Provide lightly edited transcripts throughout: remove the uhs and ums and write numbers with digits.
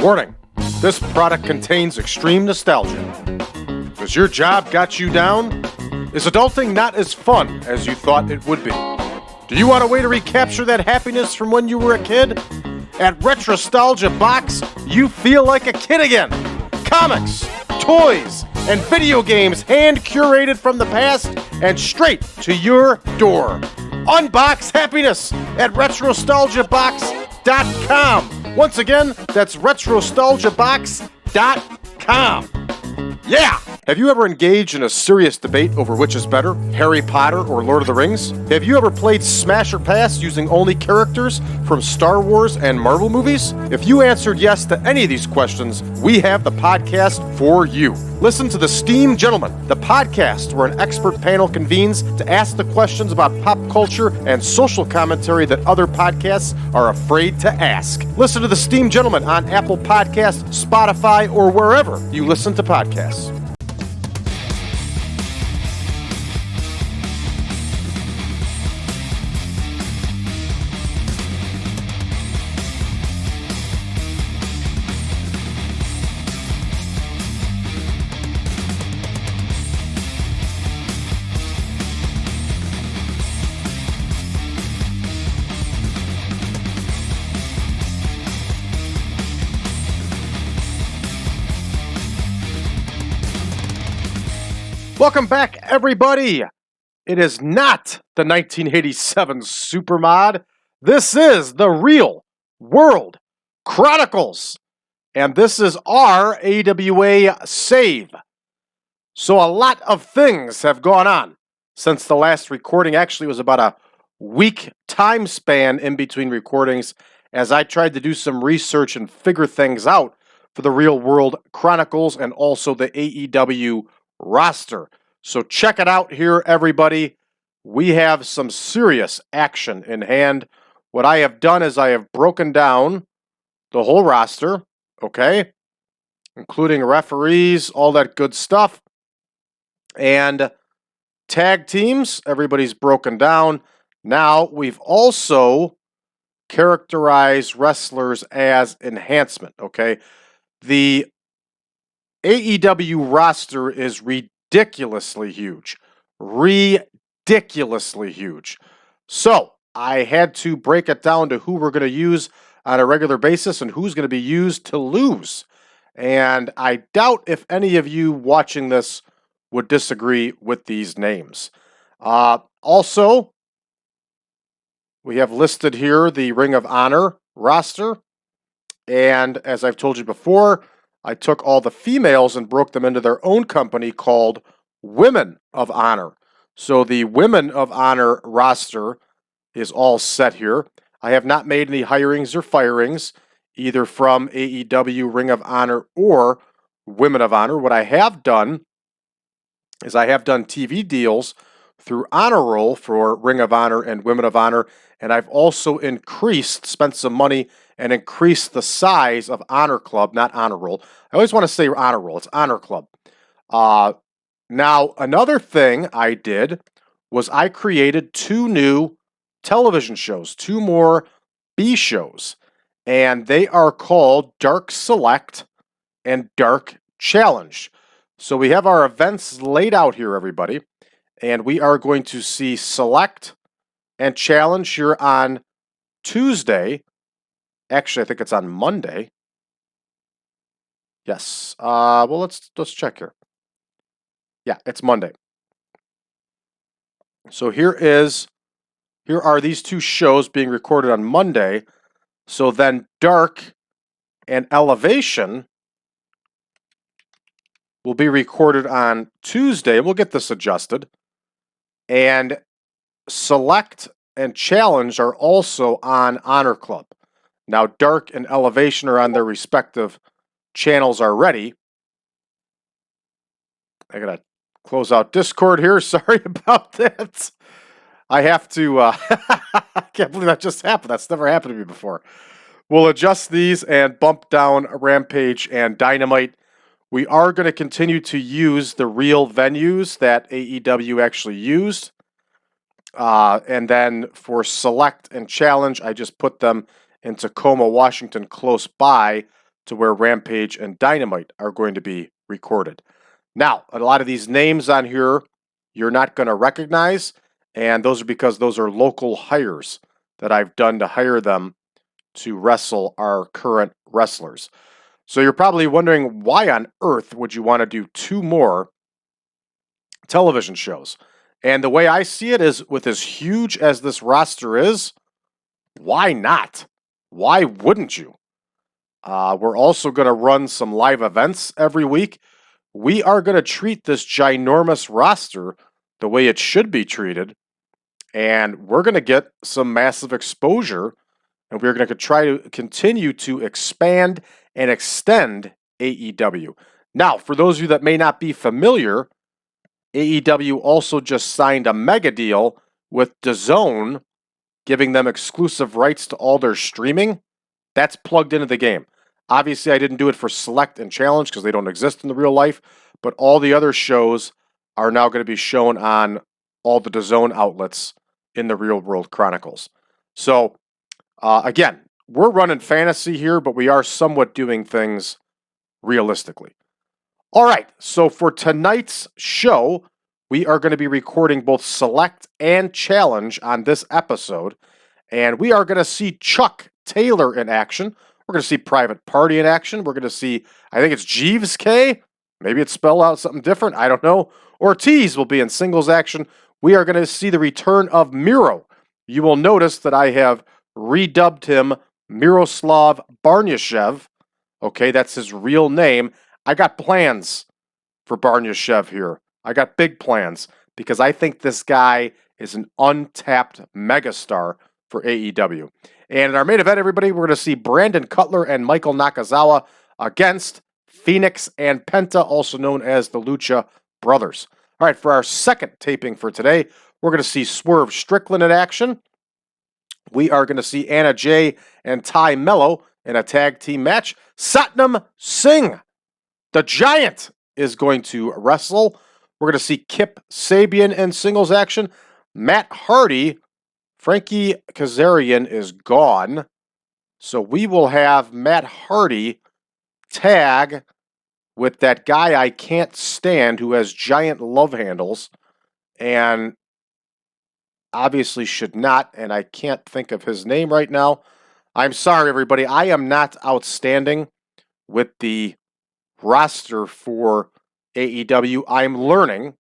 Warning, this product contains extreme nostalgia. Does your job got you down? Is adulting not as fun as you thought it would be? Do you want a way to recapture that happiness from when you were a kid? At Retrostalgia Box, you feel like a kid again. Comics, toys, and video games hand-curated from the past and straight to your door. Unbox happiness at retrostalgiabox.com. Once again, that's retrostalgiabox.com. Yeah! Have you ever engaged in a serious debate over which is better, Harry Potter or Lord of the Rings? Have you ever played Smash or Pass using only characters from Star Wars and Marvel movies? If you answered yes to any of these questions, we have the podcast for you. Listen to The Steam Gentleman, the podcast where an expert panel convenes to ask the questions about pop culture and social commentary that other podcasts are afraid to ask. Listen to The Steam Gentleman on Apple Podcasts, Spotify, or wherever you listen to podcasts. Welcome back, everybody. It is not the 1987 Supermod. This is the Real World Chronicles. And this is our AWA save. So a lot of things have gone on since the last recording. Actually, it was about a week time span in between recordings as I tried to do some research and figure things out for the Real World Chronicles and also the AEW roster. So check it out here, everybody. We have some serious action in hand. What I have done is I have broken down the whole roster, okay, including referees, all that good stuff. And tag teams, everybody's broken down. Now, we've also characterized wrestlers as enhancement, okay? The AEW roster is ridiculously huge. Ridiculously huge. So, I had to break it down to who we're going to use on a regular basis and who's going to be used to lose. And I doubt if any of you watching this would disagree with these names. Also, we have listed here the Ring of Honor roster. And as I've told you before, I took all the females and broke them into their own company called Women of Honor. So the Women of Honor roster is all set here. I have not made any hirings or firings, either from AEW, Ring of Honor, or Women of Honor. What I have done is I have done TV deals through Honor Roll for Ring of Honor and Women of Honor, and I've also spent some money and increased the size of Honor Club, not Honor Roll. I always want to say Honor Roll. It's Honor Club. Now, another thing I did was I created 2 new television shows, 2 more B shows, and they are called Dark Select and Dark Challenge. So we have our events laid out here, everybody, and we are going to see Select and Challenge here on Tuesday. Actually, I think it's on Monday. Yes. Well, let's check here. Yeah, it's Monday. So here are these 2 shows being recorded on Monday. So then Dark and Elevation will be recorded on Tuesday. We'll get this adjusted. And Select and Challenge are also on Honor Club. Now, Dark and Elevation are on their respective channels already. I gotta close out Discord here. Sorry about that. I have to, I can't believe that just happened. That's never happened to me before. We'll adjust these and bump down Rampage and Dynamite. We are going to continue to use the real venues that AEW actually used. And then for Select and Challenge, I just put them in Tacoma, Washington, close by, to where Rampage and Dynamite are going to be recorded. Now, a lot of these names on here you're not going to recognize, and those are because those are local hires that I've done to hire them to wrestle our current wrestlers. So you're probably wondering, why on earth would you want to do 2 more television shows? And the way I see it is, with as huge as this roster is, why not? Why wouldn't you? We're also going to run some live events every week. We are going to treat this ginormous roster the way it should be treated, and we're going to get some massive exposure, and we're going to try to continue to expand and extend AEW. Now, for those of you that may not be familiar, AEW also just signed a mega deal with DAZN, giving them exclusive rights to all their streaming. That's plugged into the game. Obviously, I didn't do it for Select and Challenge because they don't exist in the real life, but all the other shows are now going to be shown on all the DAZN outlets in the Real World Chronicles. So, again, we're running fantasy here, but we are somewhat doing things realistically. All right, so for tonight's show, we are going to be recording both Select and Challenge on this episode, and we are going to see Chuck Taylor in action. We're going to see Private Party in action. We're going to see, I think it's Jeeves K. Maybe it's spelled out something different. I don't know. Ortiz will be in singles action. We are going to see the return of Miro. You will notice that I have redubbed him Miroslav Barnyashev. Okay, that's his real name. I got plans for Barnyashev here. I got big plans because I think this guy is an untapped megastar for AEW. And in our main event, everybody, we're going to see Brandon Cutler and Michael Nakazawa against Fenix and Penta, also known as the Lucha Brothers. All right, for our second taping for today, we're going to see Swerve Strickland in action. We are going to see Anna Jay and Ty Melo in a tag team match. Satnam Singh, the Giant, is going to wrestle. We're going to see Kip Sabian in singles action. Matt Hardy, Frankie Kazarian is gone. So we will have Matt Hardy tag with that guy I can't stand who has giant love handles and obviously should not, and I can't think of his name right now. I'm sorry, everybody. I am not outstanding with the roster for AEW. I'm learning.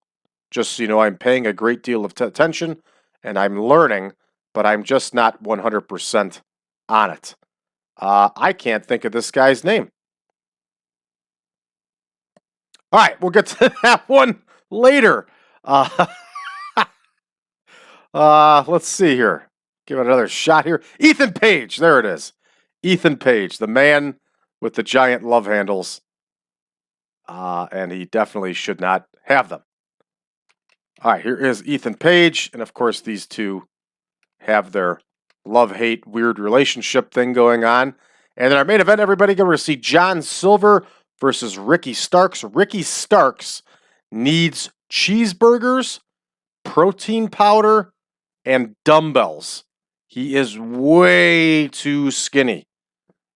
Just so you know, I'm paying a great deal of attention, and I'm learning, but I'm just not 100% on it. I can't think of this guy's name. All right, we'll get to that one later. Let's see here. Give it another shot here. Ethan Page, there it is. Ethan Page, the man with the giant love handles. And he definitely should not have them. All right, here is Ethan Page. And of course, these two have their love-hate weird relationship thing going on. And in our main event, everybody, we're going to see John Silver versus Ricky Starks. Ricky Starks needs cheeseburgers, protein powder, and dumbbells. He is way too skinny.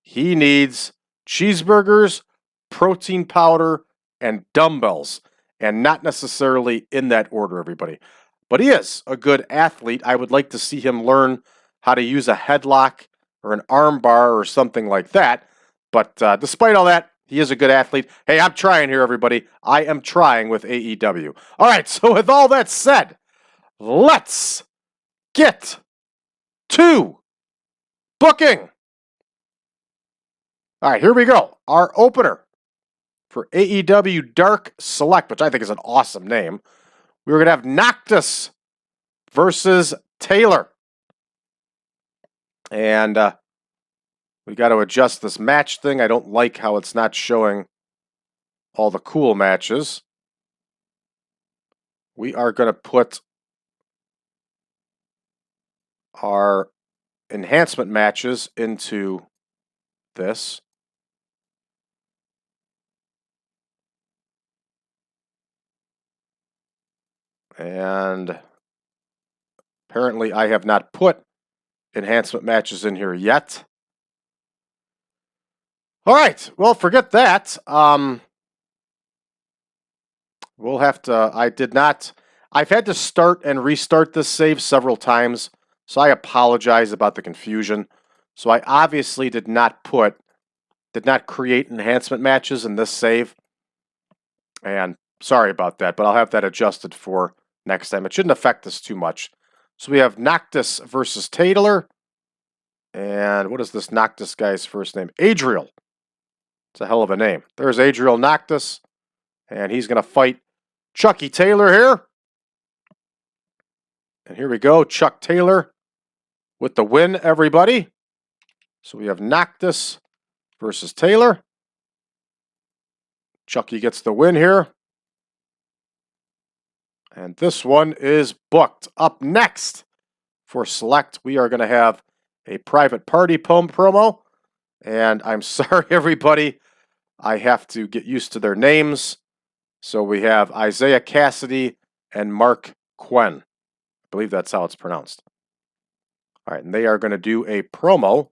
He needs cheeseburgers, protein powder, and dumbbells, and not necessarily in that order, everybody. But he is a good athlete. I would like to see him learn how to use a headlock or an arm bar or something like that. But despite all that, he is a good athlete. Hey, I'm trying here, everybody. I am trying with AEW. All right, so with all that said, let's get to booking. All right, here we go. Our opener for AEW Dark Select, which I think is an awesome name. We're going to have Noctis versus Taylor. And we got to adjust this match thing. I don't like how it's not showing all the cool matches. We are going to put our enhancement matches into this. And apparently I have not put enhancement matches in here yet. All right. Well, forget that. We'll have to. I've had to start and restart this save several times, so I apologize about the confusion. So I obviously did not create enhancement matches in this save, and sorry about that. But I'll have that adjusted for next time. It shouldn't affect us too much. So we have Noctis versus Taylor, and what is this Noctis guy's first name? Adrial. It's a hell of a name. There's Adrial Noctis, and he's going to fight Chucky Taylor here. And here we go, Chuck Taylor with the win, everybody. So we have Noctis versus Taylor. Chucky gets the win here. And this one is booked. Up next for Select, we are going to have a private party promo. And I'm sorry, everybody. I have to get used to their names. So we have Isaiah Cassidy and Mark Quinn. I believe that's how it's pronounced. All right, and they are going to do a promo.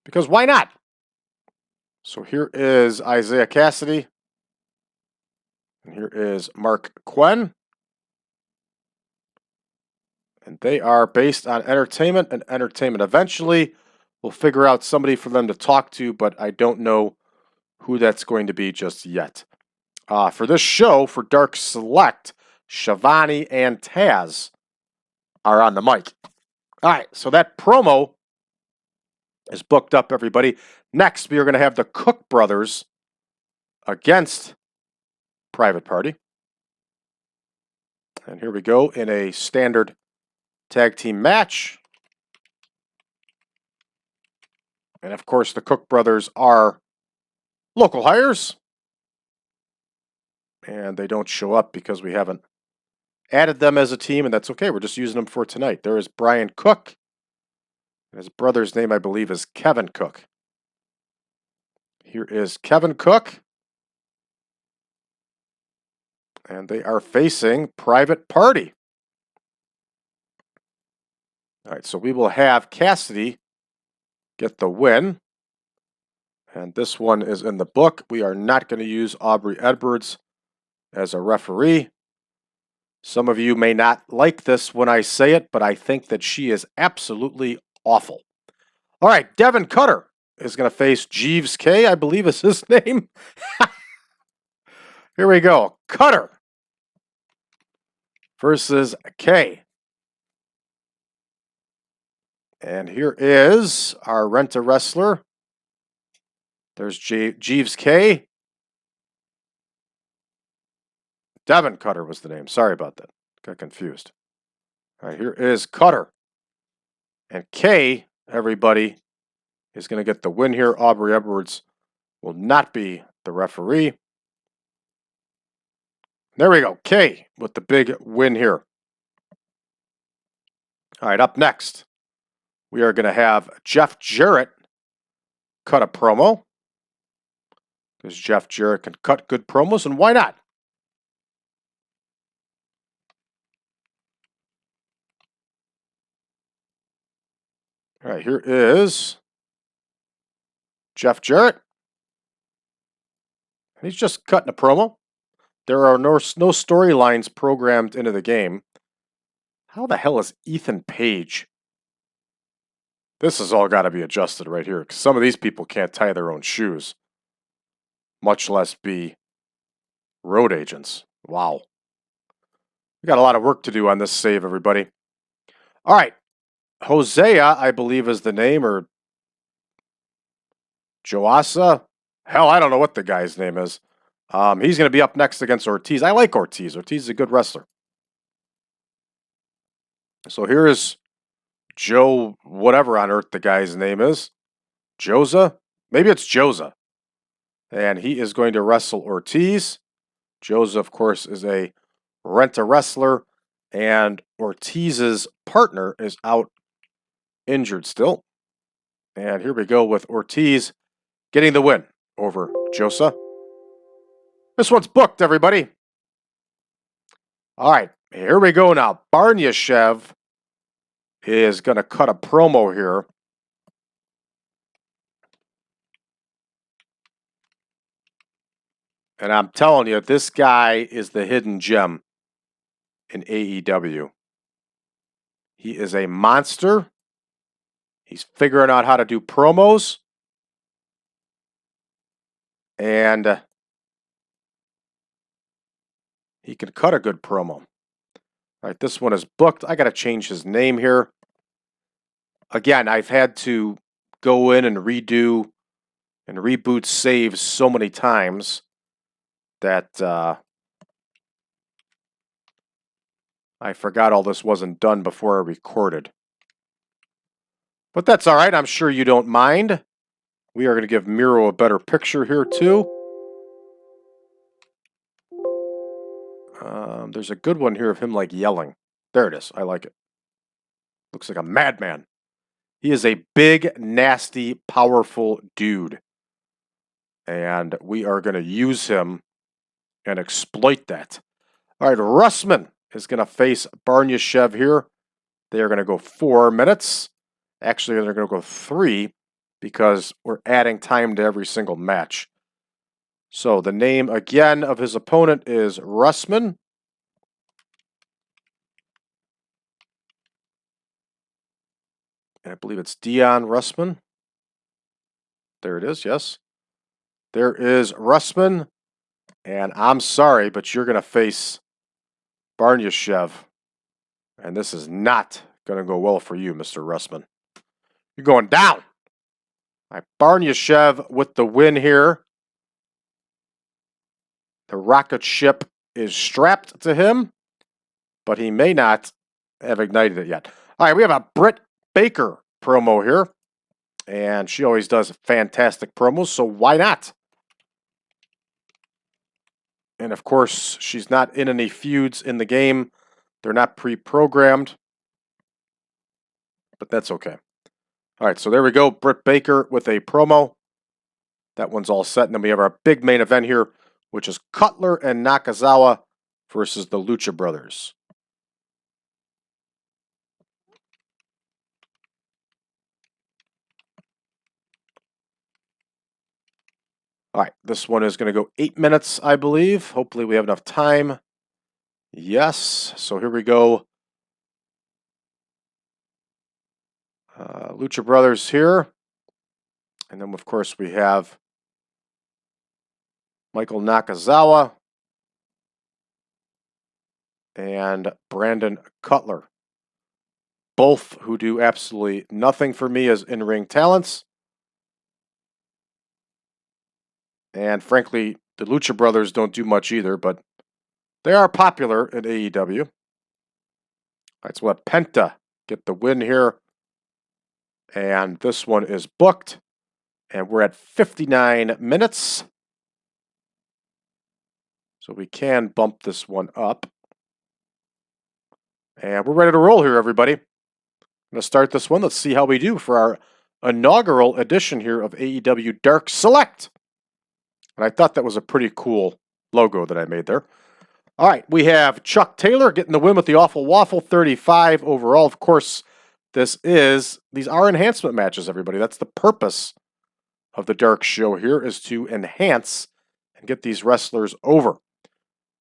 Because why not? So here is Isaiah Cassidy. And here is Mark Quinn. And they are based on entertainment and entertainment. Eventually, we'll figure out somebody for them to talk to, but I don't know who that's going to be just yet. For this show, for Dark Select, Shivani and Taz are on the mic. All right, so that promo is booked up, everybody. Next, we are going to have the Cook brothers against Private Party. And here we go in a standard tag team match. And of course, the Cook brothers are local hires. And they don't show up because we haven't added them as a team, and that's okay. We're just using them for tonight. There is Brian Cook. His brother's name, I believe, is Kevin Cook. Here is Kevin Cook. And they are facing Private Party. All right, so we will have Cassidy get the win. And this one is in the book. We are not going to use Aubrey Edwards as a referee. Some of you may not like this when I say it, but I think that she is absolutely awful. All right, Devin Cutler is going to face Jeeves K, I believe is his name. Here we go. Cutler versus K. And here is our Rent-A-Wrestler. There's Jeeves K. Devin Cutler was the name. Sorry about that. Got confused. All right, here is Cutler. And K, everybody, is going to get the win here. Aubrey Edwards will not be the referee. There we go. K with the big win here. All right, up next, we are going to have Jeff Jarrett cut a promo. Because Jeff Jarrett can cut good promos, and why not? All right, here is Jeff Jarrett. He's just cutting a promo. There are no storylines programmed into the game. How the hell is Ethan Page? This has all got to be adjusted right here, because some of these people can't tie their own shoes, much less be road agents. Wow. We got a lot of work to do on this save, everybody. All right. Joeasa, I believe is the name, or Joeasa. Hell, I don't know what the guy's name is. He's going to be up next against Ortiz. I like Ortiz. Ortiz is a good wrestler. So here is Joe, whatever on earth the guy's name is. Joeasa? Maybe it's Joeasa. And he is going to wrestle Ortiz. Joeasa, of course, is a Rent-A-Wrestler. And Ortiz's partner is out injured still. And here we go with Ortiz getting the win over Joeasa. This one's booked, everybody. All right, here we go now. Barnyashev is going to cut a promo here. And I'm telling you, this guy is the hidden gem in AEW. He is a monster. He's figuring out how to do promos. And he can cut a good promo. All right, this one is booked. I got to change his name here. Again, I've had to go in and redo and reboot saves so many times that I forgot all this wasn't done before I recorded. But that's all right. I'm sure you don't mind. We are going to give Miro a better picture here, too. There's a good one here of him, like, yelling. There it is. I like it. Looks like a madman. He is a big, nasty, powerful dude. And we are going to use him and exploit that. All right, Russman is going to face Barnyashev here. They are going to go 4 minutes. Actually, they're going to go 3 because we're adding time to every single match. So the name, again, of his opponent is Russman. And I believe it's Deonn Russman. There it is, yes. There is Russman. And I'm sorry, but you're going to face Barnyashev. And this is not going to go well for you, Mr. Russman. You're going down. All right, Barnyashev with the win here. The rocket ship is strapped to him, but he may not have ignited it yet. All right, we have a Britt Baker promo here. And she always does fantastic promos, so why not? And of course, she's not in any feuds in the game. They're not pre-programmed. But that's okay. All right, so there we go. Britt Baker with a promo. That one's all set. And then we have our big main event here, which is Cutler and Nakazawa versus the Lucha Brothers. All right, this one is going to go 8 minutes, I believe. Hopefully we have enough time. Yes, so here we go. Lucha Brothers here. And then, of course, we have Michael Nakazawa and Brandon Cutler. Both who do absolutely nothing for me as in-ring talents. And frankly, the Lucha Brothers don't do much either, but they are popular in AEW. All right, so we'll have Penta get the win here. And this one is booked. And we're at 59 minutes. So we can bump this one up. And we're ready to roll here, everybody. I'm going to start this one. Let's see how we do for our inaugural edition here of AEW Dark Select. And I thought that was a pretty cool logo that I made there. All right, we have Chuck Taylor getting the win with the Awful Waffle, 35 overall. Of course, these are enhancement matches, everybody. That's the purpose of the Dark Show here, is to enhance and get these wrestlers over.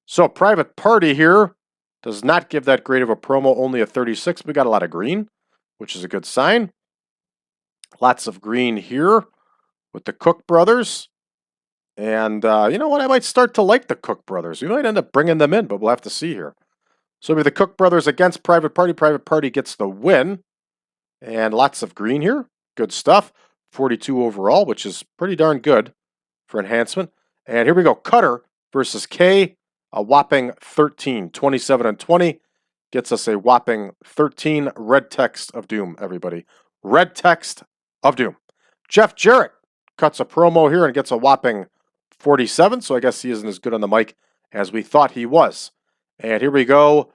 So, Private Party here does not give that great of a promo, only a 36. We got a lot of green, which is a good sign. Lots of green here with the Cook brothers. And you know what? I might start to like the Cook brothers. We might end up bringing them in, but we'll have to see here. So we have the Cook brothers against Private Party. Private Party gets the win. And lots of green here. Good stuff. 42 overall, which is pretty darn good for enhancement. And here we go. Cutter versus K. A whopping 13. 27 and 20 gets us a whopping 13. Red text of doom, everybody. Red text of doom. Jeff Jarrett cuts a promo here and gets a whopping 47, so I guess he isn't as good on the mic as we thought he was. And here we go.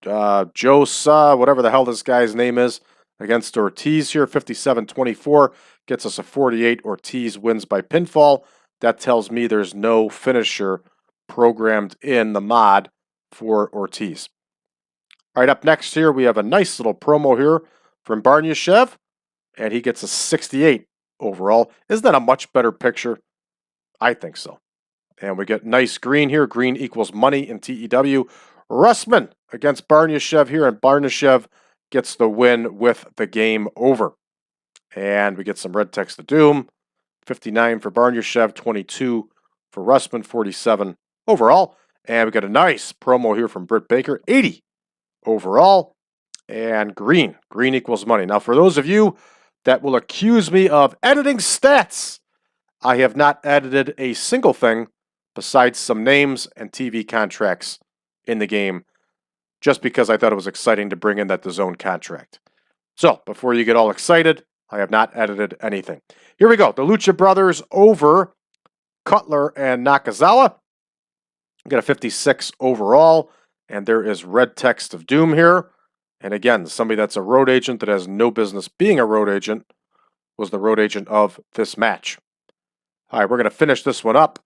Joeasa, whatever the hell this guy's name is, against Ortiz here. 57-24 gets us a 48. Ortiz wins by pinfall. That tells me there's no finisher programmed in the mod for Ortiz. All right, up next here, we have a nice little promo here from Barnyashev, and he gets a 68 overall. Isn't that a much better picture? I think so. And we get nice green here. Green equals money in TEW. Russman against Barnyashev here, and Barnyashev gets the win with the game over. And we get some red text to doom. 59 for Barnyashev, 22 for Russman, 47 overall. And we got a nice promo here from Britt Baker, 80 overall. And green equals money. Now, for those of you that will accuse me of editing stats, I have not edited a single thing besides some names and TV contracts in the game, just because I thought it was exciting to bring in that DAZN contract. So, before you get all excited, I have not edited anything. Here we go. The Lucha Brothers over Cutler and Nakazawa. We got a 56 overall, and there is red text of doom here. And again, somebody that's a road agent that has no business being a road agent was the road agent of this match. All right, we're going to finish this one up.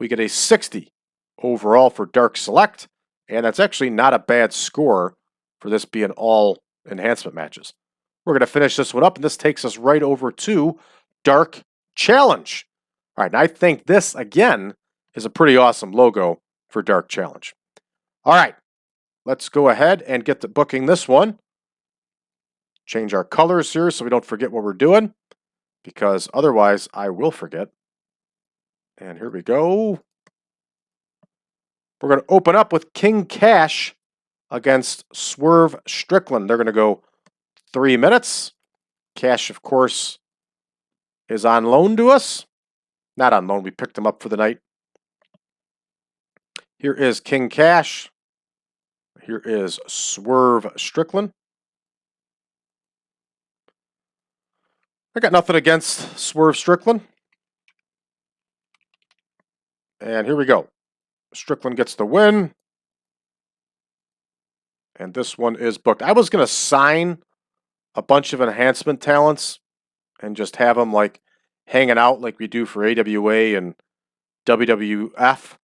We get a 60 overall for Dark Select, and that's actually not a bad score for this being all enhancement matches. We're going to finish this one up, and this takes us right over to Dark Challenge. All right, and I think this, again, is a pretty awesome logo for Dark Challenge. All right, let's go ahead and get to booking this one. Change our colors here so we don't forget what we're doing, because otherwise I will forget. And here we go. We're going to open up with King Kash against Swerve Strickland. They're going to go 3 minutes. Kash, of course, is on loan to us. Not on loan. We picked him up for the night. Here is King Kash. Here is Swerve Strickland. I got nothing against Swerve Strickland. And here we go. Strickland gets the win. And this one is booked. I was going to sign a bunch of enhancement talents and just have them like hanging out like we do for AWA and WWF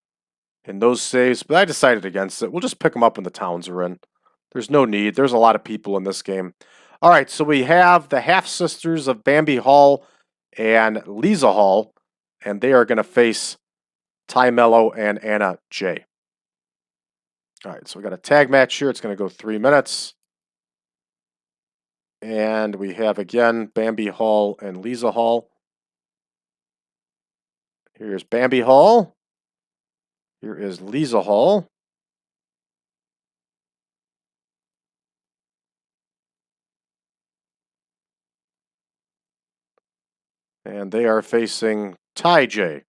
in those saves, but I decided against it. We'll just pick them up when the towns are in. There's no need. There's a lot of people in this game. All right, so we have the half-sisters of Bambi Hall and Liiza Hall, and they are going to face Ty Melo and Anna J. All right, so we got a tag match here. It's going to go 3 minutes. And we have, again, Bambi Hall and Liiza Hall. Here's Bambi Hall. Here is Liiza Hall. And they are facing Ty J,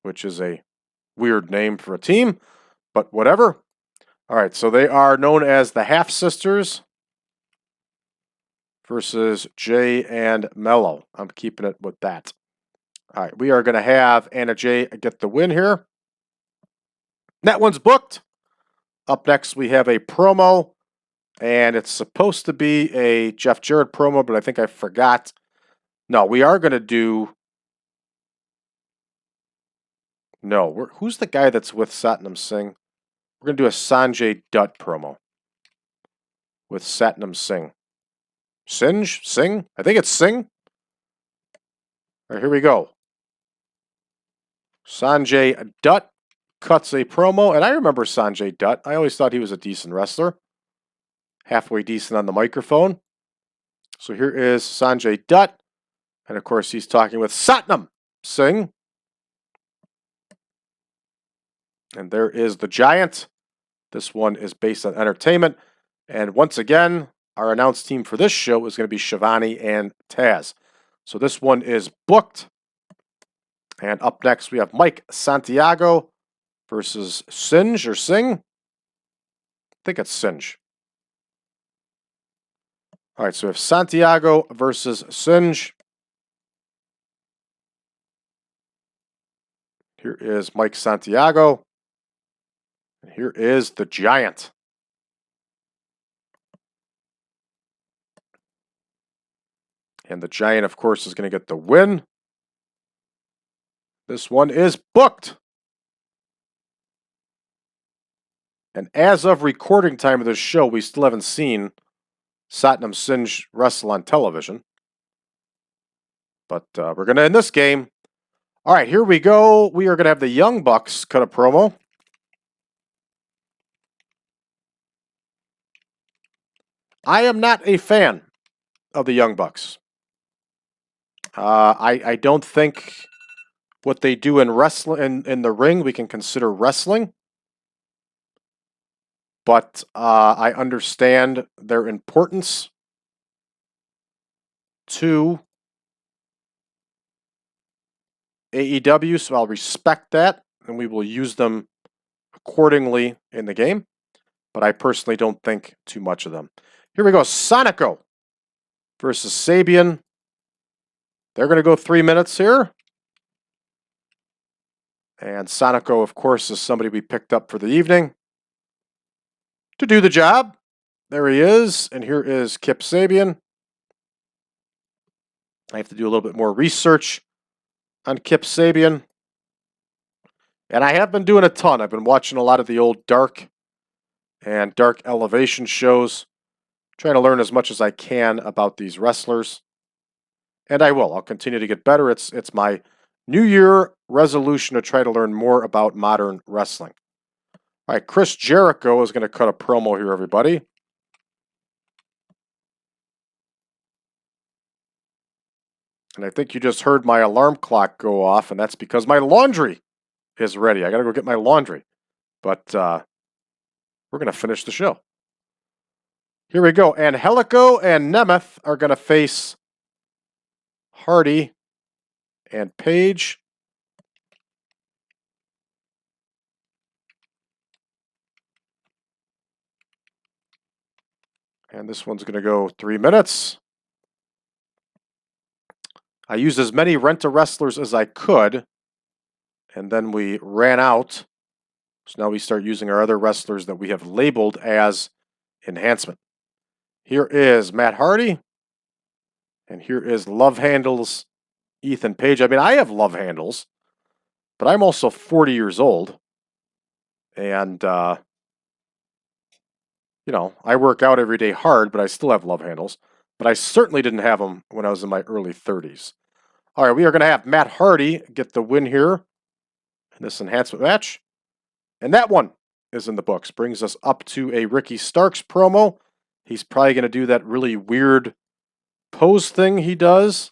which is a weird name for a team, but whatever. All right, so they are known as the Half Sisters versus Jay and Melo. I'm keeping it with that. All right, we are going to have Anna J get the win here. That one's booked. Up next, we have a promo, and it's supposed to be a Jeff Jarrett promo, but I think I forgot. No, we are going to do... No, who's the guy that's with Satnam Singh? We're going to do a Sonjay Dutt promo with Satnam Singh. Singh? I think it's Singh. All right, here we go. Sonjay Dutt cuts a promo, and I remember Sonjay Dutt. I always thought he was a decent wrestler. Halfway decent on the microphone. So here is Sonjay Dutt. And of course, he's talking with Satnam Singh. And there is the Giant. This one is based on entertainment. And once again, our announced team for this show is going to be Shivani and Taz. So this one is booked. And up next, we have Mike Santiago versus Singh or Singh. I think it's Singh. All right, so we have Santiago versus Singh. Here is Mike Santiago. And here is the Giant. And the Giant, of course, is going to get the win. This one is booked. And as of recording time of this show, we still haven't seen Satnam Singh wrestle on television. But we're going to end this game. All right, here we go. We are going to have the Young Bucks cut a promo. I am not a fan of the Young Bucks. I don't think what they do in wrestling in the ring we can consider wrestling. But I understand their importance to AEW, so I'll respect that, and we will use them accordingly in the game. But I personally don't think too much of them. Here we go. Sonico versus Sabian. They're going to go 3 minutes here. And Sonico, of course, is somebody we picked up for the evening to do the job. There he is. And here is Kip Sabian. I have to do a little bit more research on Kip Sabian. And I have been doing a ton. I've been watching a lot of the old Dark and Dark Elevation shows, trying to learn as much as I can about these wrestlers. And I will. I'll continue to get better. It's my New Year resolution to try to learn more about modern wrestling. All right, Chris Jericho is going to cut a promo here, everybody. And I think you just heard my alarm clock go off, and that's because my laundry is ready. I got to go get my laundry. But we're going to finish the show. Here we go. Angelico and Nemeth are going to face Hardy and Page. And this one's going to go 3 minutes. I used as many rent-a-wrestlers as I could, and then we ran out. So now we start using our other wrestlers that we have labeled as enhancement. Here is Matt Hardy, and here is Love Handles Ethan Page. I mean, I have love handles, but I'm also 40 years old, and you know, I work out every day hard, but I still have love handles. But I certainly didn't have them when I was in my early 30s. All right, we are going to have Matt Hardy get the win here in this enhancement match. And that one is in the books. Brings us up to a Ricky Starks promo. He's probably going to do that really weird pose thing he does.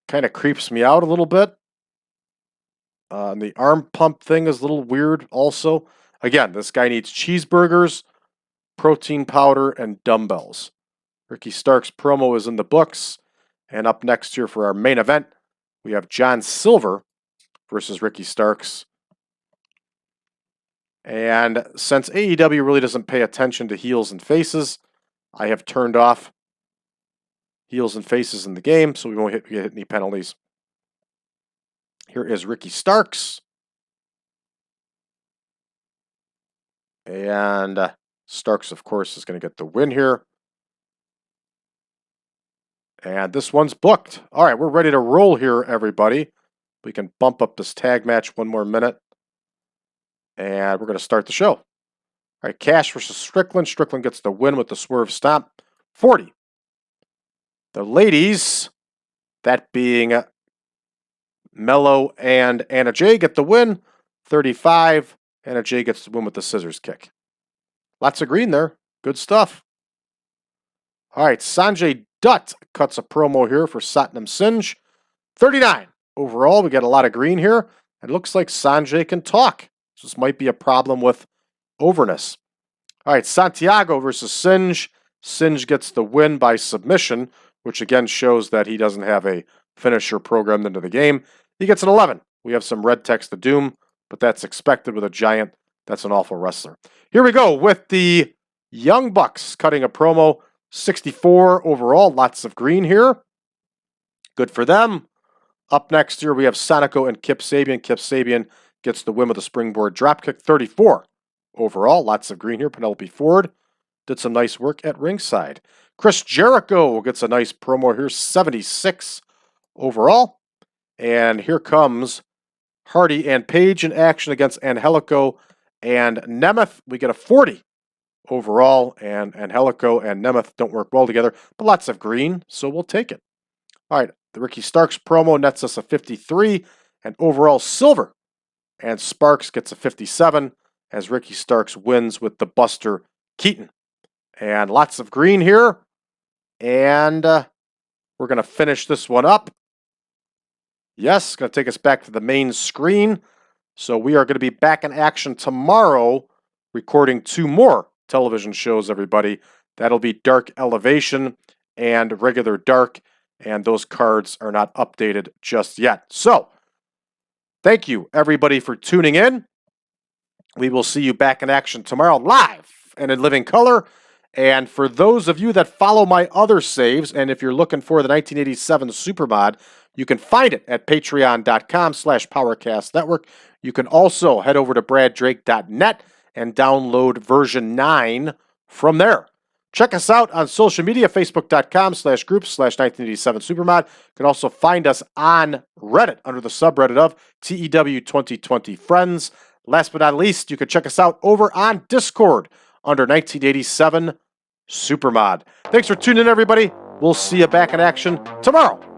Kind of creeps me out a little bit. And the arm pump thing is a little weird also. Again, this guy needs cheeseburgers, protein powder, and dumbbells. Ricky Starks' promo is in the books. And up next here for our main event, we have John Silver versus Ricky Starks. And since AEW really doesn't pay attention to heels and faces, I have turned off heels and faces in the game, so we won't get any penalties. Here is Ricky Starks. And Starks, of course, is going to get the win here. And this one's booked. All right, we're ready to roll here, everybody. We can bump up this tag match 1 more minute. And we're going to start the show. All right, Kash versus Strickland. Strickland gets the win with the swerve stomp. 40. The ladies, that being Melo and Anna Jay, get the win. 35. Anna Jay gets the win with the scissors kick. Lots of green there. Good stuff. All right, Sonjay Dutt cuts a promo here for Satnam Singh. 39. Overall, we get a lot of green here. It looks like Sonjay can talk. This might be a problem with overness. All right, Santiago versus Singh. Singh gets the win by submission, which again shows that he doesn't have a finisher programmed into the game. He gets an 11. We have some red text to doom, but that's expected with a giant. That's an awful wrestler. Here we go with the Young Bucks cutting a promo. 64 overall. Lots of green here. Good for them. Up next here, we have Sonico and Kip Sabian. Kip Sabian gets the win with a springboard dropkick. 34 overall. Lots of green here. Penelope Ford did some nice work at ringside. Chris Jericho gets a nice promo here. 76 overall. And here comes Hardy and Page in action against Angelico and Nemeth. We get a 40 overall, and Helico and Nemeth don't work well together, but lots of green, so we'll take it. All right, the Ricky Starks promo nets us a 53, and overall silver. And Sparks gets a 57 as Ricky Starks wins with the Buster Keaton. And lots of green here. And we're going to finish this one up. Yes, going to take us back to the main screen. So we are going to be back in action tomorrow, recording 2 more television shows, everybody. That'll be Dark Elevation and regular Dark, and those cards are not updated just yet. So, thank you, everybody, for tuning in. We will see you back in action tomorrow, live and in living color. And for those of you that follow my other saves, and if you're looking for the 1987 Supermod, you can find it at patreon.com/PowerCastNetwork. You can also head over to braddrake.net and download version 9 from there. Check us out on social media, facebook.com/groups/1987 Supermod. You can also find us on Reddit under the subreddit of TEW 2020 Friends. Last but not least, you can check us out over on Discord under 1987 Supermod. Thanks for tuning in, everybody. We'll see you back in action tomorrow.